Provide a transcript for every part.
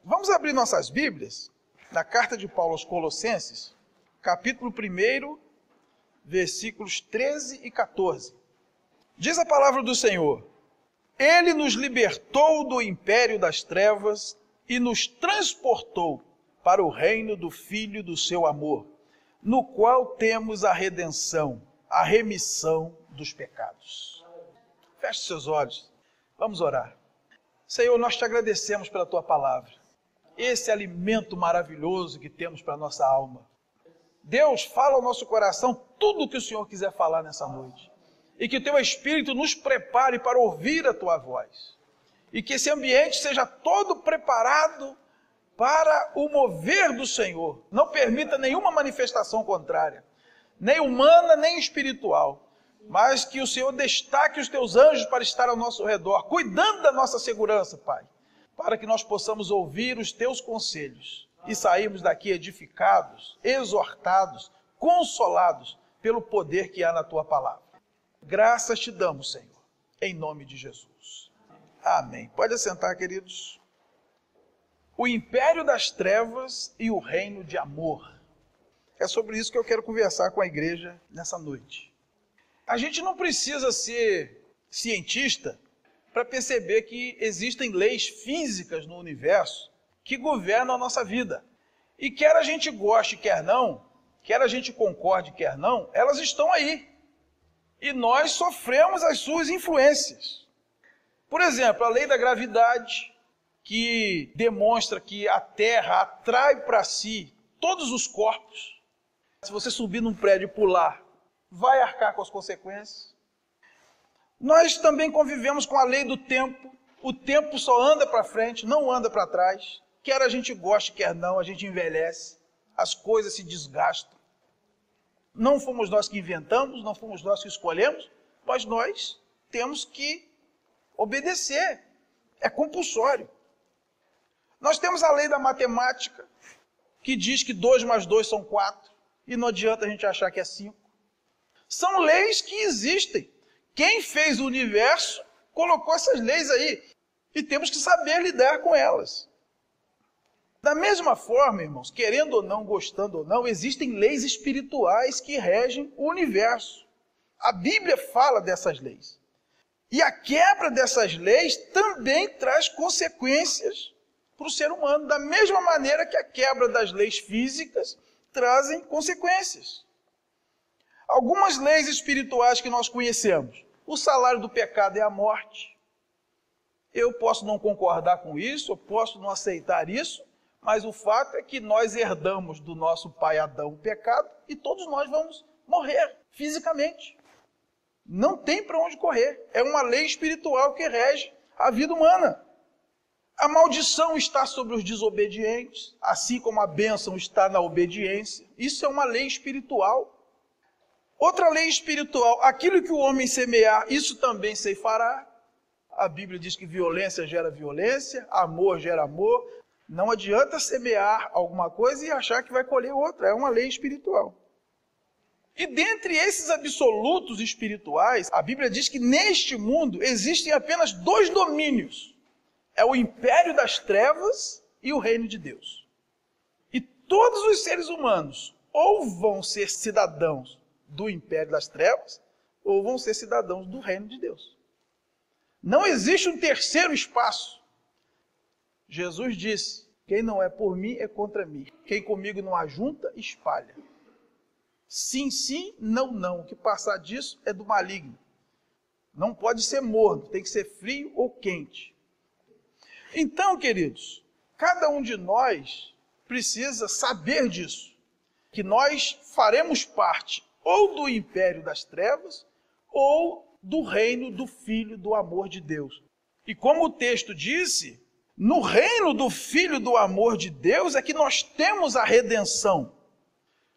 Vamos abrir nossas Bíblias na carta de Paulo aos Colossenses, capítulo 1, versículos 13 e 14. Diz a palavra do Senhor: Ele nos libertou do império das trevas e nos transportou para o reino do Filho do seu amor, no qual temos a redenção, a remissão dos pecados. Feche seus olhos, vamos orar. Senhor, nós te agradecemos pela tua palavra, esse alimento maravilhoso que temos para a nossa alma. Deus, fala ao nosso coração tudo o que o Senhor quiser falar nessa noite. E que o teu Espírito nos prepare para ouvir a tua voz. E que esse ambiente seja todo preparado para o mover do Senhor. Não permita nenhuma manifestação contrária, nem humana, nem espiritual. Mas que o Senhor destaque os teus anjos para estar ao nosso redor, cuidando da nossa segurança, Pai. Para que nós possamos ouvir os teus conselhos e sairmos daqui edificados, exortados, consolados pelo poder que há na tua palavra. Graças te damos, Senhor, em nome de Jesus. Amém. Pode assentar, queridos. O império das trevas e o reino de amor. É sobre isso que eu quero conversar com a igreja nessa noite. A gente não precisa ser cientista para perceber que existem leis físicas no universo que governam a nossa vida. E quer a gente goste, quer não, quer a gente concorde, quer não, elas estão aí. E nós sofremos as suas influências. Por exemplo, a lei da gravidade, que demonstra que a Terra atrai para si todos os corpos. Se você subir num prédio e pular, vai arcar com as consequências. Nós também convivemos com a lei do tempo. O tempo só anda para frente, não anda para trás. Quer a gente goste, quer não, a gente envelhece. As coisas se desgastam. Não fomos nós que inventamos, não fomos nós que escolhemos, mas nós temos que obedecer. É compulsório. Nós temos a lei da matemática, que diz que 2 mais 2 são 4, e não adianta a gente achar que é 5. São leis que existem. Quem fez o universo colocou essas leis aí, e temos que saber lidar com elas. Da mesma forma, irmãos, querendo ou não, gostando ou não, existem leis espirituais que regem o universo. A Bíblia fala dessas leis. E a quebra dessas leis também traz consequências para o ser humano, da mesma maneira que a quebra das leis físicas trazem consequências. Algumas leis espirituais que nós conhecemos. O salário do pecado é a morte. Eu posso não concordar com isso, eu posso não aceitar isso, mas o fato é que nós herdamos do nosso pai Adão o pecado e todos nós vamos morrer fisicamente. Não tem para onde correr. É uma lei espiritual que rege a vida humana. A maldição está sobre os desobedientes, assim como a bênção está na obediência. Isso é uma lei espiritual. Outra lei espiritual, aquilo que o homem semear, isso também ceifará. A Bíblia diz que violência gera violência, amor gera amor. Não adianta semear alguma coisa e achar que vai colher outra. É uma lei espiritual. E dentre esses absolutos espirituais, a Bíblia diz que neste mundo existem apenas 2 domínios. É o império das trevas e o reino de Deus. E todos os seres humanos ou vão ser cidadãos do império das trevas ou vão ser cidadãos do reino de Deus. Não existe um terceiro espaço. Jesus disse: quem não é por mim é contra mim. Quem comigo não ajunta, espalha. Sim, sim, não, não. O que passar disso é do maligno. Não pode ser morno, tem que ser frio ou quente. Então, queridos, cada um de nós precisa saber disso. Que nós faremos parte ou do império das trevas ou do reino do Filho do amor de Deus. E como o texto disse, no reino do Filho do amor de Deus é que nós temos a redenção.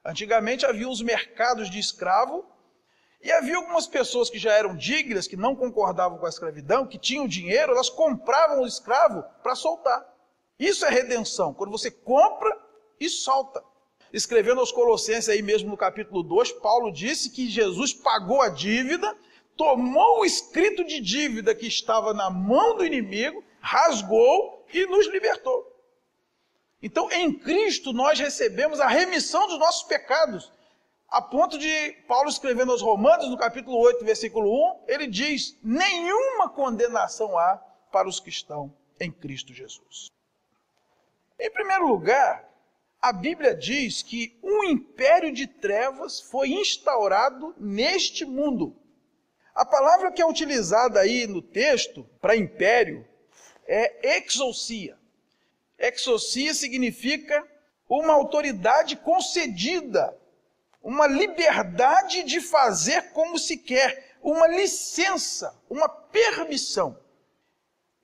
Antigamente havia os mercados de escravo e havia algumas pessoas que já eram dignas, que não concordavam com a escravidão, que tinham dinheiro, elas compravam o escravo para soltar. Isso é redenção, quando você compra e solta. Escrevendo aos Colossenses aí mesmo no capítulo 2, Paulo disse que Jesus pagou a dívida, tomou o escrito de dívida que estava na mão do inimigo, rasgou e nos libertou. Então, em Cristo, nós recebemos a remissão dos nossos pecados. A ponto de Paulo escrevendo aos Romanos, no capítulo 8, versículo 1, ele diz: nenhuma condenação há para os que estão em Cristo Jesus. Em primeiro lugar, a Bíblia diz que um império de trevas foi instaurado neste mundo. A palavra que é utilizada aí no texto para império é exousia. Exousia significa uma autoridade concedida, uma liberdade de fazer como se quer, uma licença, uma permissão.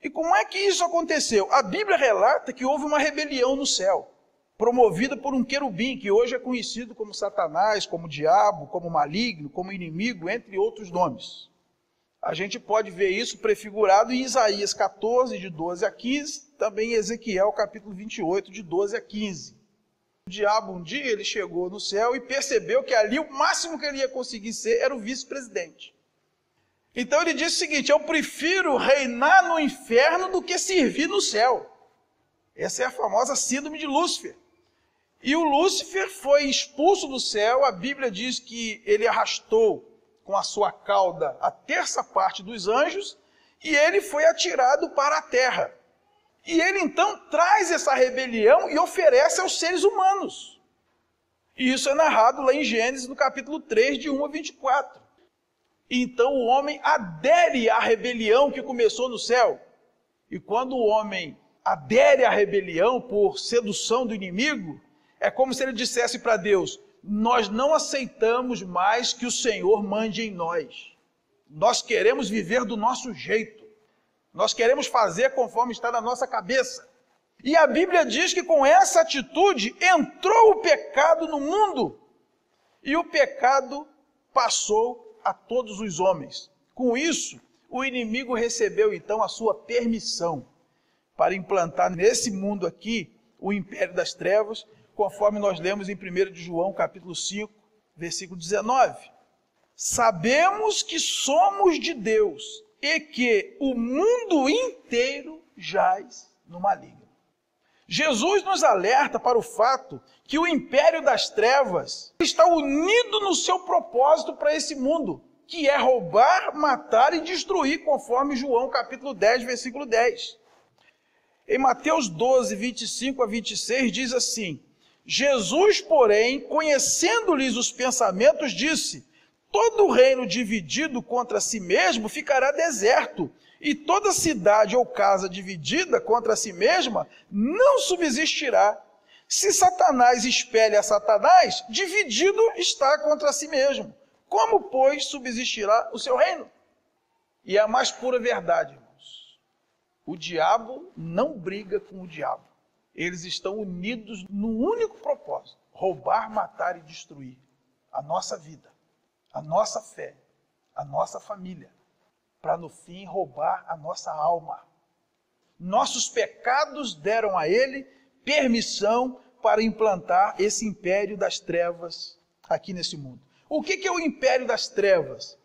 E como é que isso aconteceu? A Bíblia relata que houve uma rebelião no céu, promovida por um querubim, que hoje é conhecido como Satanás, como diabo, como maligno, como inimigo, entre outros nomes. A gente pode ver isso prefigurado em Isaías 14, de 12 a 15, também em Ezequiel, capítulo 28, de 12 a 15. O diabo, um dia, ele chegou no céu e percebeu que ali o máximo que ele ia conseguir ser era o vice-presidente. Então ele disse o seguinte: eu prefiro reinar no inferno do que servir no céu. Essa é a famosa síndrome de Lúcifer. E o Lúcifer foi expulso do céu. A Bíblia diz que ele arrastou com a sua cauda a terça parte dos anjos e ele foi atirado para a terra. E ele então traz essa rebelião e oferece aos seres humanos. E isso é narrado lá em Gênesis, no capítulo 3, de 1 a 24. Então o homem adere à rebelião que começou no céu. E quando o homem adere à rebelião por sedução do inimigo, é como se ele dissesse para Deus: nós não aceitamos mais que o Senhor mande em nós. Nós queremos viver do nosso jeito. Nós queremos fazer conforme está na nossa cabeça. E a Bíblia diz que com essa atitude entrou o pecado no mundo. E o pecado passou a todos os homens. Com isso, o inimigo recebeu então a sua permissão para implantar nesse mundo aqui o império das trevas, conforme nós lemos em 1 de João, capítulo 5, versículo 19. Sabemos que somos de Deus e que o mundo inteiro jaz no maligno. Jesus nos alerta para o fato que o império das trevas está unido no seu propósito para esse mundo, que é roubar, matar e destruir, conforme João capítulo 10, versículo 10. Em Mateus 12, 25 a 26, diz assim: Jesus, porém, conhecendo-lhes os pensamentos, disse: todo reino dividido contra si mesmo ficará deserto, e toda cidade ou casa dividida contra si mesma não subsistirá. Se Satanás espelha a Satanás, dividido está contra si mesmo. Como, pois, subsistirá o seu reino? E a mais pura verdade, irmãos: o diabo não briga com o diabo. Eles estão unidos num único propósito: roubar, matar e destruir a nossa vida, a nossa fé, a nossa família, para no fim roubar a nossa alma. Nossos pecados deram a ele permissão para implantar esse império das trevas aqui nesse mundo. O que é o império das trevas?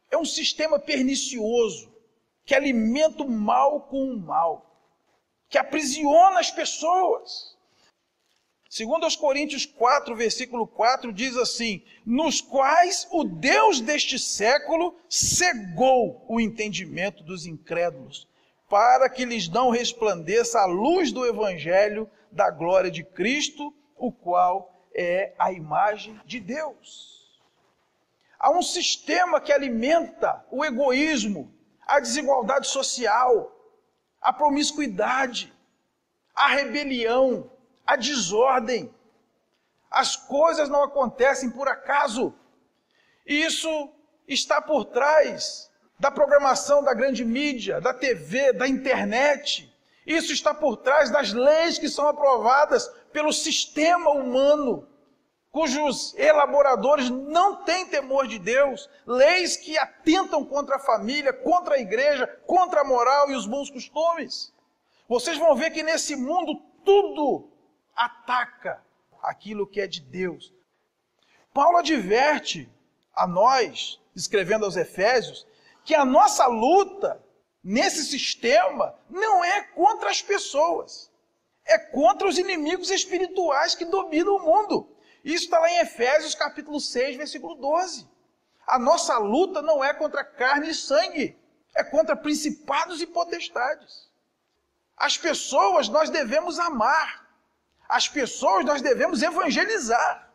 É um sistema pernicioso que alimenta o mal com o mal, que aprisiona as pessoas. Segundo aos Coríntios 4, versículo 4, diz assim: nos quais o Deus deste século cegou o entendimento dos incrédulos, para que lhes não resplandeça a luz do evangelho da glória de Cristo, o qual é a imagem de Deus. Há um sistema que alimenta o egoísmo, a desigualdade social, a promiscuidade, a rebelião, a desordem. As coisas não acontecem por acaso. Isso está por trás da programação da grande mídia, da TV, da internet. Isso está por trás das leis que são aprovadas pelo sistema humano, cujos elaboradores não têm temor de Deus, leis que atentam contra a família, contra a igreja, contra a moral e os bons costumes. Vocês vão ver que nesse mundo tudo ataca aquilo que é de Deus. Paulo adverte a nós, escrevendo aos Efésios, que a nossa luta nesse sistema não é contra as pessoas, é contra os inimigos espirituais que dominam o mundo. Isso está lá em Efésios capítulo 6, versículo 12. A nossa luta não é contra carne e sangue, é contra principados e potestades. As pessoas nós devemos amar, as pessoas nós devemos evangelizar,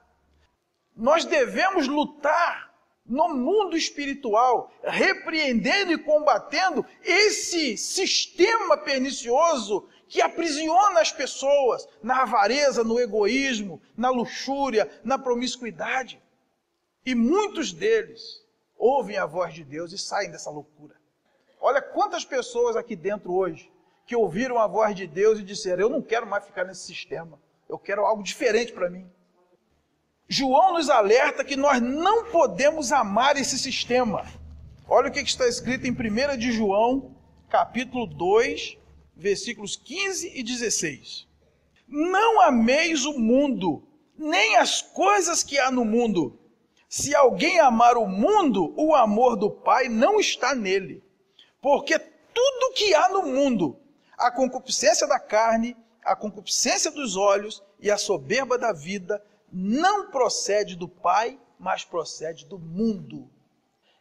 nós devemos lutar no mundo espiritual, repreendendo e combatendo esse sistema pernicioso que aprisiona as pessoas na avareza, no egoísmo, na luxúria, na promiscuidade. E muitos deles ouvem a voz de Deus e saem dessa loucura. Olha quantas pessoas aqui dentro hoje que ouviram a voz de Deus e disseram: eu não quero mais ficar nesse sistema, eu quero algo diferente para mim. João nos alerta que nós não podemos amar esse sistema. Olha o que está escrito em 1 de João, capítulo 2, versículos 15 e 16. Não ameis o mundo, nem as coisas que há no mundo. Se alguém amar o mundo, o amor do Pai não está nele. Porque tudo que há no mundo, a concupiscência da carne, a concupiscência dos olhos e a soberba da vida, não procede do Pai, mas procede do mundo.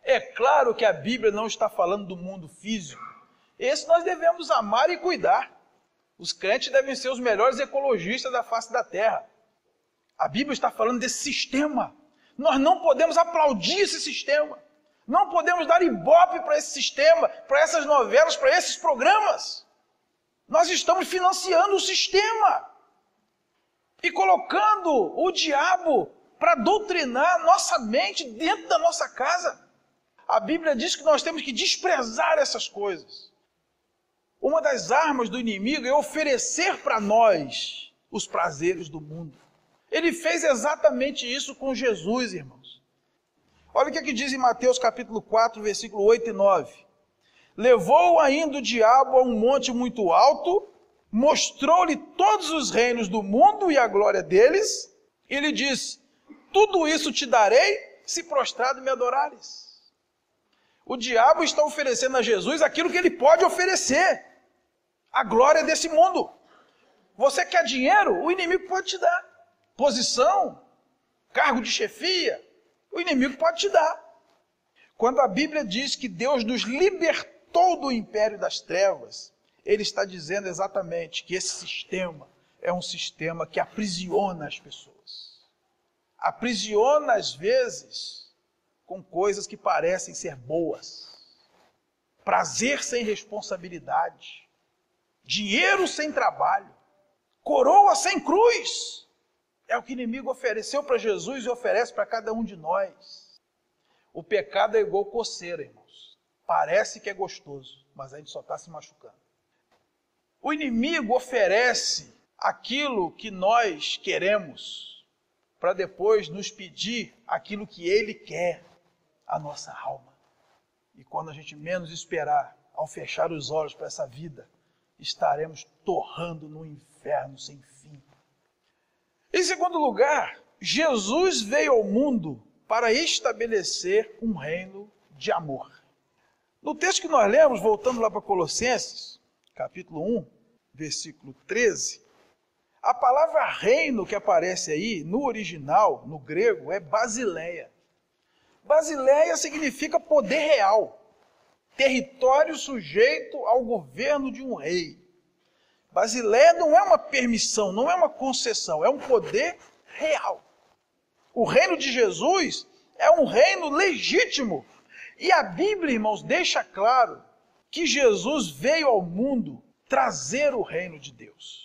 É claro que a Bíblia não está falando do mundo físico. Esse nós devemos amar e cuidar. Os crentes devem ser os melhores ecologistas da face da terra. A Bíblia está falando desse sistema. Nós não podemos aplaudir esse sistema. Não podemos dar ibope para esse sistema, para essas novelas, para esses programas. Nós estamos financiando o sistema e colocando o diabo para doutrinar nossa mente dentro da nossa casa. A Bíblia diz que nós temos que desprezar essas coisas. Uma das armas do inimigo é oferecer para nós os prazeres do mundo. Ele fez exatamente isso com Jesus, irmãos. Olha o que diz em Mateus capítulo 4, versículo 8 e 9. Levou ainda o diabo a um monte muito alto, mostrou-lhe todos os reinos do mundo e a glória deles, e lhe disse: tudo isso te darei, se prostrado me adorares. O diabo está oferecendo a Jesus aquilo que ele pode oferecer, a glória desse mundo. Você quer dinheiro? O inimigo pode te dar. Posição, cargo de chefia, o inimigo pode te dar. Quando a Bíblia diz que Deus nos libertou do império das trevas, ele está dizendo exatamente que esse sistema é um sistema que aprisiona as pessoas. Aprisiona, às vezes, com coisas que parecem ser boas. Prazer sem responsabilidade. Dinheiro sem trabalho. Coroa sem cruz. É o que o inimigo ofereceu para Jesus e oferece para cada um de nós. O pecado é igual coceira, irmãos. Parece que é gostoso, mas a gente só está se machucando. O inimigo oferece aquilo que nós queremos para depois nos pedir aquilo que ele quer, a nossa alma. E quando a gente menos esperar, ao fechar os olhos para essa vida, estaremos torrando no inferno sem fim. Em segundo lugar, Jesus veio ao mundo para estabelecer um reino de amor. No texto que nós lemos, voltando lá para Colossenses, capítulo 1, versículo 13, a palavra reino que aparece aí, no original, no grego, é basileia. Basileia significa poder real, território sujeito ao governo de um rei. Basileia não é uma permissão, não é uma concessão, é um poder real. O reino de Jesus é um reino legítimo. E a Bíblia, irmãos, deixa claro que Jesus veio ao mundo trazer o reino de Deus.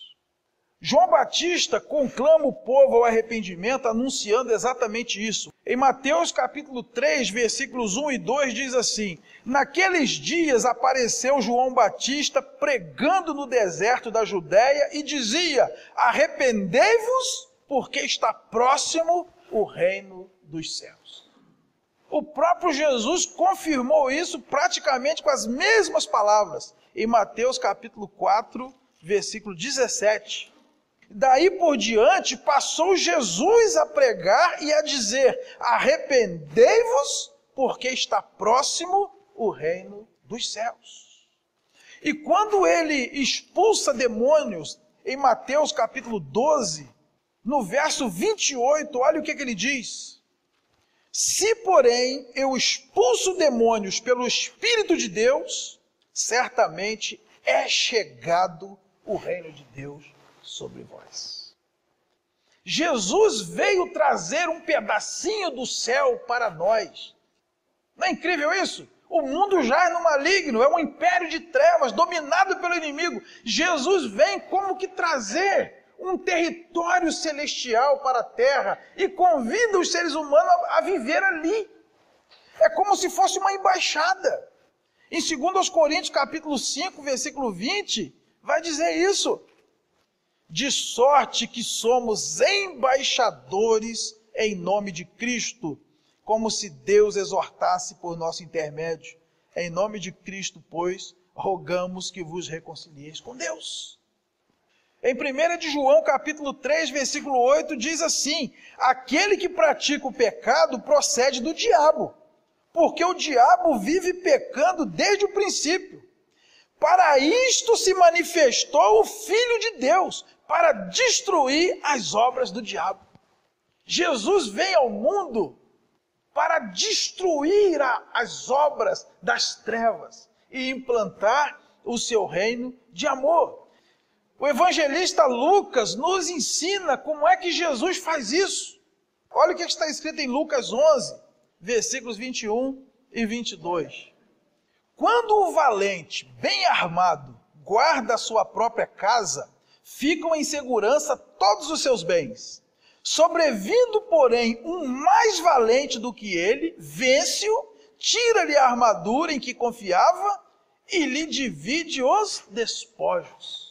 João Batista conclama o povo ao arrependimento, anunciando exatamente isso. Em Mateus capítulo 3, versículos 1 e 2, diz assim: naqueles dias apareceu João Batista pregando no deserto da Judéia e dizia: arrependei-vos, porque está próximo o reino dos céus. O próprio Jesus confirmou isso praticamente com as mesmas palavras, em Mateus capítulo 4, versículo 17. Daí por diante, passou Jesus a pregar e a dizer: arrependei-vos, porque está próximo o reino dos céus. E quando ele expulsa demônios, em Mateus capítulo 12, no verso 28, olha o que ele diz. Se, porém, eu expulso demônios pelo Espírito de Deus, certamente é chegado o reino de Deus sobre vós. Jesus veio trazer um pedacinho do céu para nós. Não é incrível isso? O mundo jaz no maligno, é um império de trevas, dominado pelo inimigo. Jesus vem como que trazer um território celestial para a terra e convida os seres humanos a viver ali. É como se fosse uma embaixada. Em 2 Coríntios capítulo 5, versículo 20, vai dizer isso. De sorte que somos embaixadores em nome de Cristo, como se Deus exortasse por nosso intermédio. Em nome de Cristo, pois, rogamos que vos reconcilieis com Deus. Em 1 de João, capítulo 3, versículo 8, diz assim: aquele que pratica o pecado procede do diabo, porque o diabo vive pecando desde o princípio. Para isto se manifestou o Filho de Deus, para destruir as obras do diabo. Jesus vem ao mundo para destruir as obras das trevas e implantar o seu reino de amor. O evangelista Lucas nos ensina como é que Jesus faz isso. Olha o que está escrito em Lucas 11, versículos 21 e 22. Quando o valente, bem armado, guarda a sua própria casa, ficam em segurança todos os seus bens. Sobrevindo, porém, um mais valente do que ele, vence-o, tira-lhe a armadura em que confiava e lhe divide os despojos.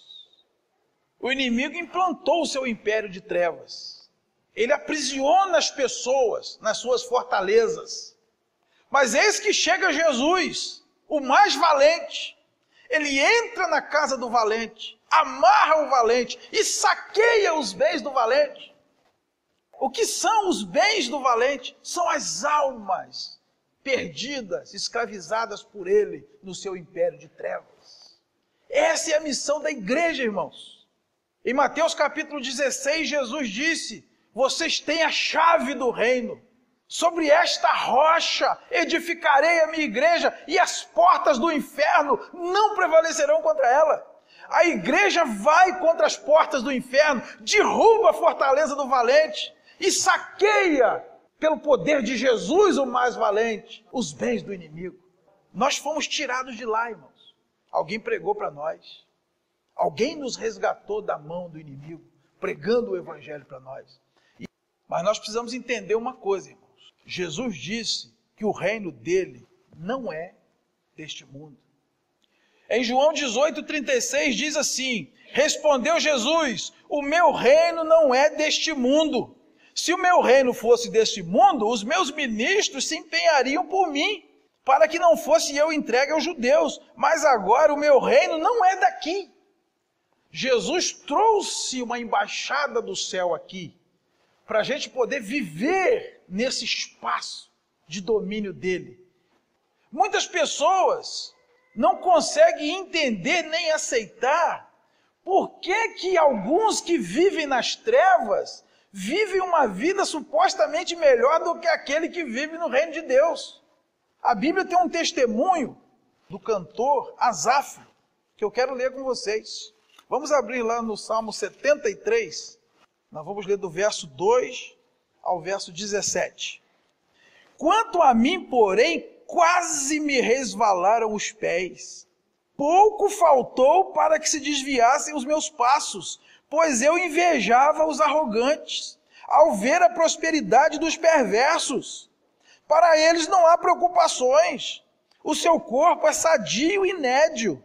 O inimigo implantou o seu império de trevas. Ele aprisiona as pessoas nas suas fortalezas. Mas eis que chega Jesus, o mais valente. Ele entra na casa do valente, amarra o valente e saqueia os bens do valente. O que são os bens do valente? São as almas perdidas, escravizadas por ele no seu império de trevas. Essa é a missão da igreja, irmãos. Em Mateus capítulo 16, Jesus disse: vocês têm a chave do reino. Sobre esta rocha edificarei a minha igreja e as portas do inferno não prevalecerão contra ela. A igreja vai contra as portas do inferno, derruba a fortaleza do valente e saqueia, pelo poder de Jesus, o mais valente, os bens do inimigo. Nós fomos tirados de lá, irmãos. Alguém pregou para nós. Alguém nos resgatou da mão do inimigo, pregando o evangelho para nós. Mas nós precisamos entender uma coisa, irmãos. Jesus disse que o reino dele não é deste mundo. Em João 18,36 diz assim: respondeu Jesus: o meu reino não é deste mundo. Se o meu reino fosse deste mundo, os meus ministros se empenhariam por mim, para que não fosse eu entregue aos judeus. Mas agora o meu reino não é daqui. Jesus trouxe uma embaixada do céu aqui, para a gente poder viver nesse espaço de domínio dele. Muitas pessoas não conseguem entender nem aceitar por que alguns que vivem nas trevas vivem uma vida supostamente melhor do que aquele que vive no reino de Deus. A Bíblia tem um testemunho do cantor Asaf, que eu quero ler com vocês. Vamos abrir lá no Salmo 73, nós vamos ler do verso 2 ao verso 17. Quanto a mim, porém, quase me resvalaram os pés. Pouco faltou para que se desviassem os meus passos, pois eu invejava os arrogantes, ao ver a prosperidade dos perversos. Para eles não há preocupações, o seu corpo é sadio e nédio.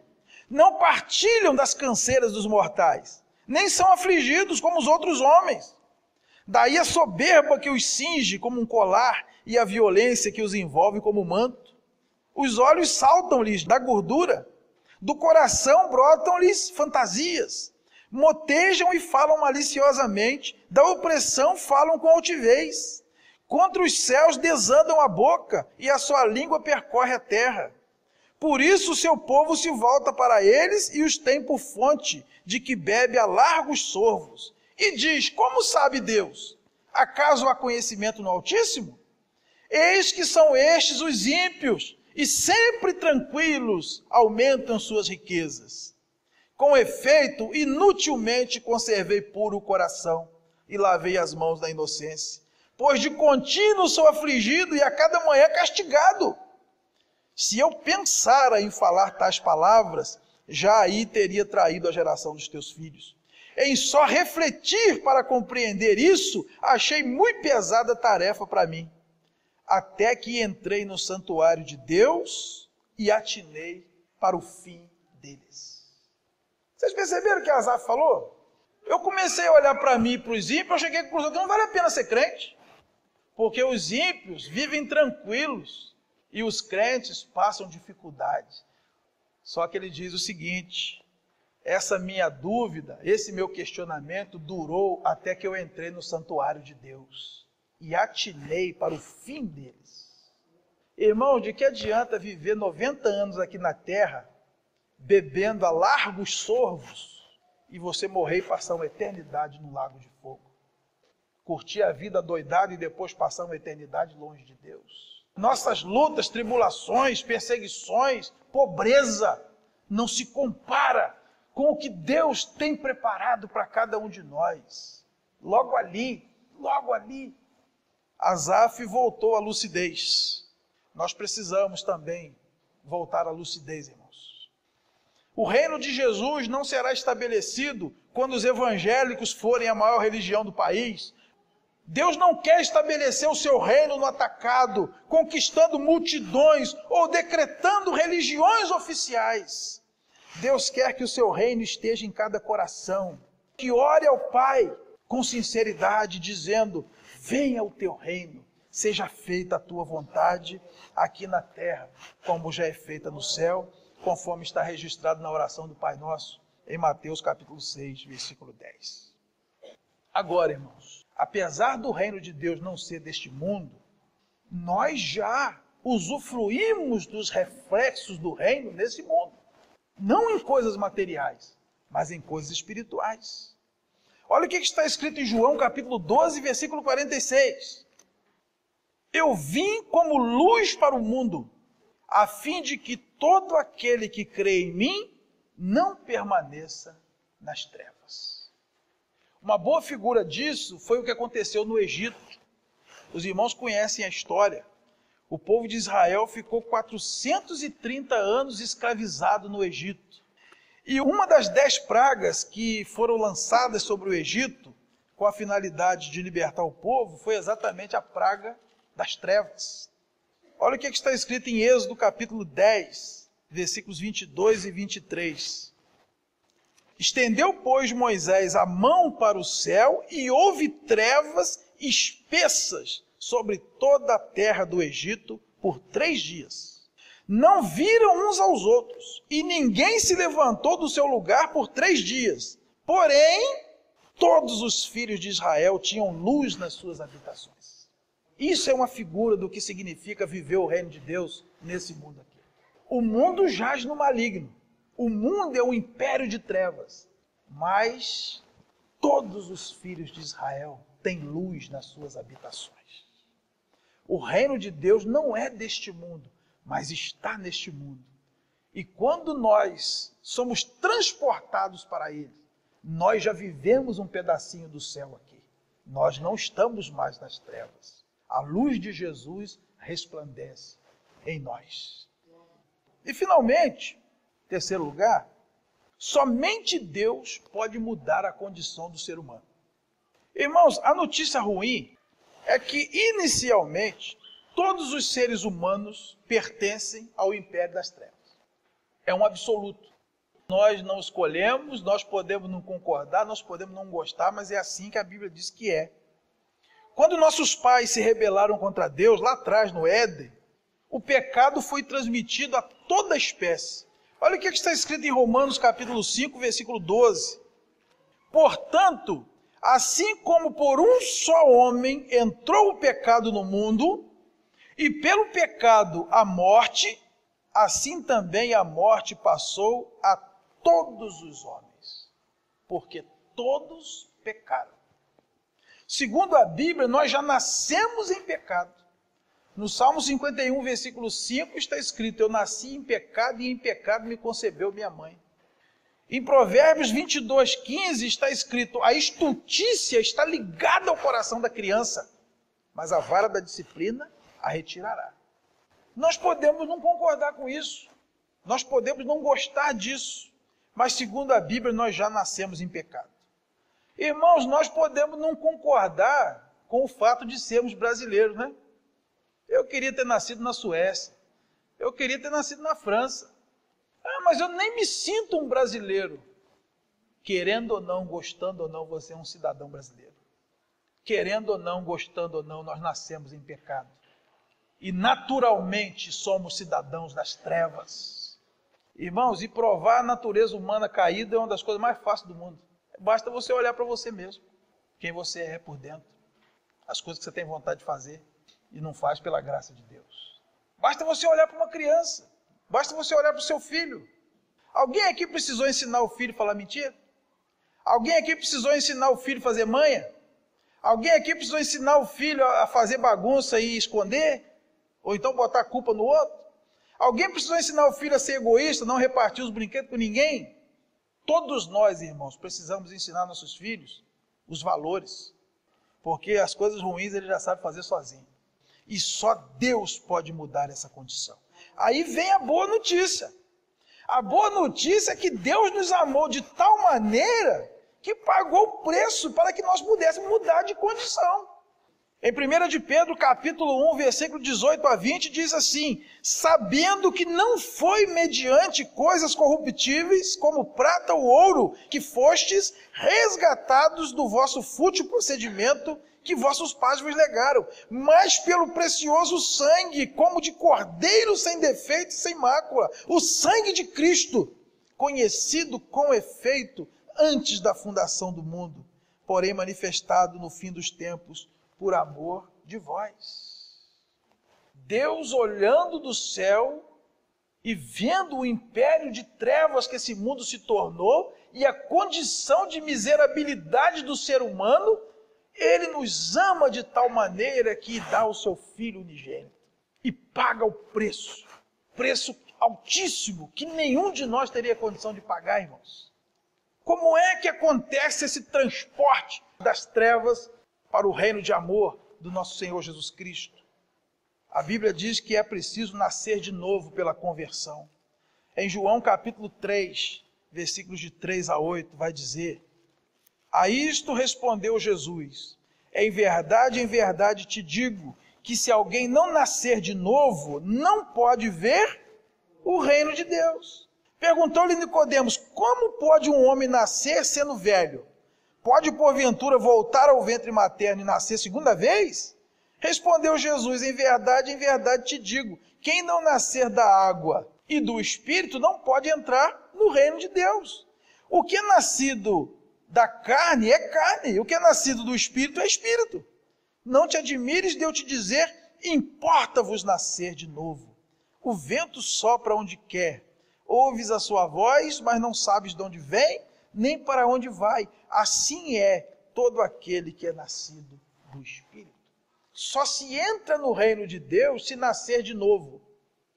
Não partilham das canseiras dos mortais, nem são afligidos como os outros homens. Daí a soberba que os cinge como um colar e a violência que os envolve como manto. Os olhos saltam-lhes da gordura, do coração brotam-lhes fantasias. Motejam e falam maliciosamente, da opressão falam com altivez. Contra os céus desandam a boca e a sua língua percorre a terra. Por isso o seu povo se volta para eles e os tem por fonte de que bebe a largos sorvos. E diz, como sabe Deus? Acaso há conhecimento no Altíssimo? Eis que são estes os ímpios, e sempre tranquilos aumentam suas riquezas. Com efeito, inutilmente conservei puro o coração e lavei as mãos da inocência, pois de contínuo sou afligido e a cada manhã castigado. Se eu pensara em falar tais palavras, já aí teria traído a geração dos teus filhos. Em só refletir para compreender isso, achei muito pesada tarefa para mim. Até que entrei no santuário de Deus e atinei para o fim deles. Vocês perceberam o que Asaf falou? Eu comecei a olhar para mim e para os ímpios, eu cheguei à conclusão que não vale a pena ser crente. Porque os ímpios vivem tranquilos e os crentes passam dificuldade. Só que ele diz o seguinte, essa minha dúvida, esse meu questionamento durou até que eu entrei no santuário de Deus e atinei para o fim deles. Irmão, de que adianta viver 90 anos aqui na terra, bebendo a largos sorvos, e você morrer e passar uma eternidade no lago de fogo? Curtir a vida doidada e depois passar uma eternidade longe de Deus. Nossas lutas, tribulações, perseguições, pobreza, não se compara com o que Deus tem preparado para cada um de nós. Logo ali, Asaf voltou à lucidez. Nós precisamos também voltar à lucidez, irmãos. O reino de Jesus não será estabelecido quando os evangélicos forem a maior religião do país. Deus não quer estabelecer o seu reino no atacado, conquistando multidões ou decretando religiões oficiais. Deus quer que o seu reino esteja em cada coração, que ore ao Pai com sinceridade, dizendo, venha o teu reino, seja feita a tua vontade aqui na terra, como já é feita no céu, conforme está registrado na oração do Pai Nosso, em Mateus capítulo 6, versículo 10. Agora, irmãos, apesar do reino de Deus não ser deste mundo, nós já usufruímos dos reflexos do reino nesse mundo. Não em coisas materiais, mas em coisas espirituais. Olha o que está escrito em João capítulo 12, versículo 46. Eu vim como luz para o mundo, a fim de que todo aquele que crê em mim não permaneça nas trevas. Uma boa figura disso foi o que aconteceu no Egito. Os irmãos conhecem a história. O povo de Israel ficou 430 anos escravizado no Egito. E uma das 10 pragas que foram lançadas sobre o Egito, com a finalidade de libertar o povo, foi exatamente a praga das trevas. Olha o que está escrito em Êxodo capítulo 10, versículos 22 e 23. Estendeu, pois, Moisés a mão para o céu e houve trevas espessas sobre toda a terra do Egito por 3 dias. Não viram uns aos outros, e ninguém se levantou do seu lugar por 3 dias. Porém, todos os filhos de Israel tinham luz nas suas habitações. Isso é uma figura do que significa viver o reino de Deus nesse mundo aqui. O mundo jaz no maligno. O mundo é um império de trevas. Mas todos os filhos de Israel têm luz nas suas habitações. O reino de Deus não é deste mundo, mas está neste mundo. E quando nós somos transportados para ele, nós já vivemos um pedacinho do céu aqui. Nós não estamos mais nas trevas. A luz de Jesus resplandece em nós. E finalmente, em terceiro lugar, somente Deus pode mudar a condição do ser humano. Irmãos, a notícia ruim é que, inicialmente, todos os seres humanos pertencem ao império das trevas. É um absoluto. Nós não escolhemos, nós podemos não concordar, nós podemos não gostar, mas é assim que a Bíblia diz que é. Quando nossos pais se rebelaram contra Deus, lá atrás no Éden, o pecado foi transmitido a toda a espécie. Olha o que está escrito em Romanos capítulo 5, versículo 12. Portanto, assim como por um só homem entrou o pecado no mundo, e pelo pecado a morte, assim também a morte passou a todos os homens, porque todos pecaram. Segundo a Bíblia, nós já nascemos em pecado. No Salmo 51, versículo 5, está escrito: eu nasci em pecado e em pecado me concebeu minha mãe. Em Provérbios 22, 15 está escrito: a estultícia está ligada ao coração da criança, mas a vara da disciplina a retirará. Nós podemos não concordar com isso, nós podemos não gostar disso, mas segundo a Bíblia nós já nascemos em pecado. Irmãos, nós podemos não concordar com o fato de sermos brasileiros, né? Eu queria ter nascido na Suécia, eu queria ter nascido na França. Mas eu nem me sinto um brasileiro. Querendo ou não, gostando ou não, você é um cidadão brasileiro. Querendo ou não, gostando ou não, nós nascemos em pecado. E naturalmente somos cidadãos das trevas. Irmãos, e provar a natureza humana caída é uma das coisas mais fáceis do mundo. Basta você olhar para você mesmo, quem você é por dentro, as coisas que você tem vontade de fazer e não faz pela graça de Deus. Basta você olhar para uma criança, basta você olhar para o seu filho. Alguém aqui precisou ensinar o filho a falar mentira? Alguém aqui precisou ensinar o filho a fazer manha? Alguém aqui precisou ensinar o filho a fazer bagunça e esconder? Ou então botar a culpa no outro? Alguém precisou ensinar o filho a ser egoísta, não repartir os brinquedos com ninguém? Todos nós, irmãos, precisamos ensinar nossos filhos os valores, porque as coisas ruins ele já sabe fazer sozinho. E só Deus pode mudar essa condição. Aí vem a boa notícia. A boa notícia é que Deus nos amou de tal maneira que pagou o preço para que nós pudéssemos mudar de condição. Em 1 de Pedro, capítulo 1, versículo 18 a 20, diz assim: sabendo que não foi mediante coisas corruptíveis, como prata ou ouro, que fostes resgatados do vosso fútil procedimento que vossos pais vos legaram, mas pelo precioso sangue, como de cordeiro sem defeito e sem mácula, o sangue de Cristo, conhecido com efeito antes da fundação do mundo, porém manifestado no fim dos tempos, por amor de vós. Deus, olhando do céu e vendo o império de trevas que esse mundo se tornou e a condição de miserabilidade do ser humano, Ele nos ama de tal maneira que dá o seu Filho unigênito e paga o preço altíssimo que nenhum de nós teria condição de pagar, irmãos. Como é que acontece esse transporte das trevas para o reino de amor do nosso Senhor Jesus Cristo? A Bíblia diz que é preciso nascer de novo pela conversão. Em João capítulo 3, versículos de 3 a 8, vai dizer: a isto respondeu Jesus: em verdade te digo, que se alguém não nascer de novo, não pode ver o reino de Deus. Perguntou-lhe Nicodemos: como pode um homem nascer sendo velho? Pode, porventura, voltar ao ventre materno e nascer segunda vez? Respondeu Jesus: em verdade te digo, quem não nascer da água e do Espírito não pode entrar no reino de Deus. O que é nascido da carne é carne, o que é nascido do Espírito é Espírito. Não te admires de eu te dizer, importa-vos nascer de novo. O vento sopra onde quer, ouves a sua voz, mas não sabes de onde vem, nem para onde vai. Assim é todo aquele que é nascido do Espírito. Só se entra no reino de Deus se nascer de novo.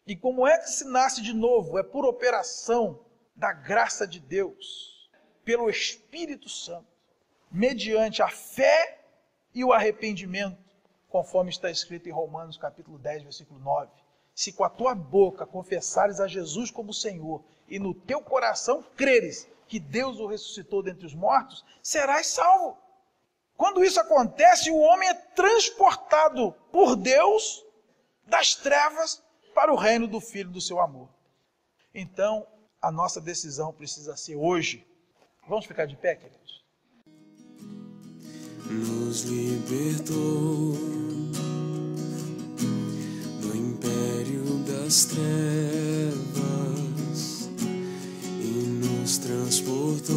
E como é que se nasce de novo? É por operação da graça de Deus, pelo Espírito Santo, mediante a fé e o arrependimento, conforme está escrito em Romanos capítulo 10, versículo 9. Se com a tua boca confessares a Jesus como Senhor e no teu coração creres que Deus o ressuscitou dentre os mortos, serás salvo. Quando isso acontece, o homem é transportado por Deus das trevas para o reino do Filho do seu amor. Então, a nossa decisão precisa ser hoje. Vamos ficar de pé, queridos? Nos libertou do império das trevas e nos transportou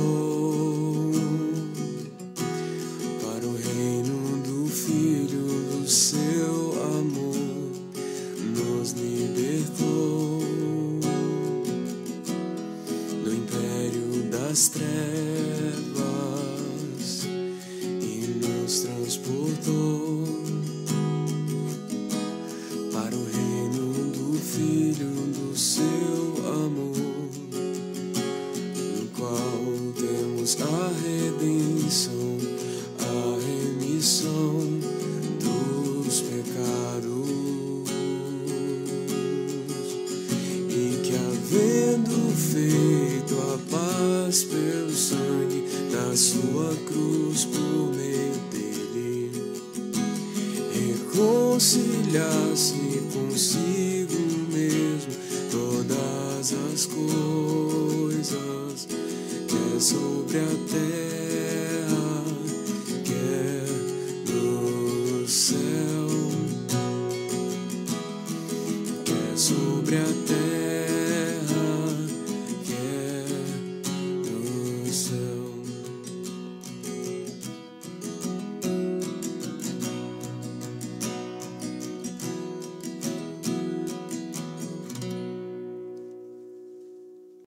para o reino do Filho do seu amor. Nos libertou a redenção, a remissão dos pecados, e que havendo feito a paz pelo sangue da sua cruz por meio dele, reconciliasse consigo mesmo todas as coisas que é sobre a terra